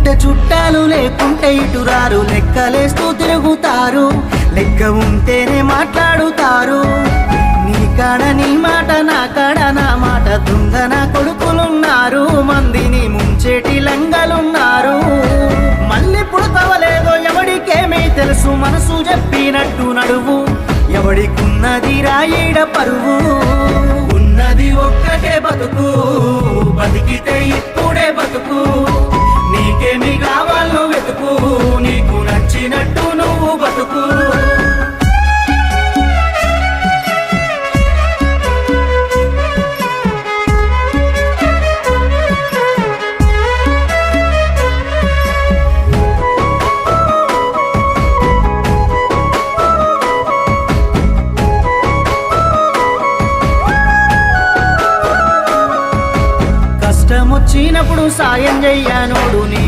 ఉంటే చుట్టాలు లేకుంటే ఇటురారు లెక్కలేస్తూ తిరుగుతారు లెక్క ఉంటేనే మాట్లాడుతారు నీ కాడ నీ మాట నా కాడ నా మాట దొంగ నా కొడుకులున్నారు మందిని ముంచేటి లంగలున్నారు మళ్ళీ పుడతవలేదో ఎవడికేమీ తెలుసు మనసు చెప్పినట్టు నడువు ఎవడికున్నది రాయిడ పరువు ఉన్నది ఒక్కటే బతుకు బతికితే ఇప్పుడే బతుకు నీకేమి కావాలో వెతుకు నీకు నచ్చినట్టు నువ్వు బతుకు వచ్చినప్పుడు సాయం చెయ్యనోడు నీ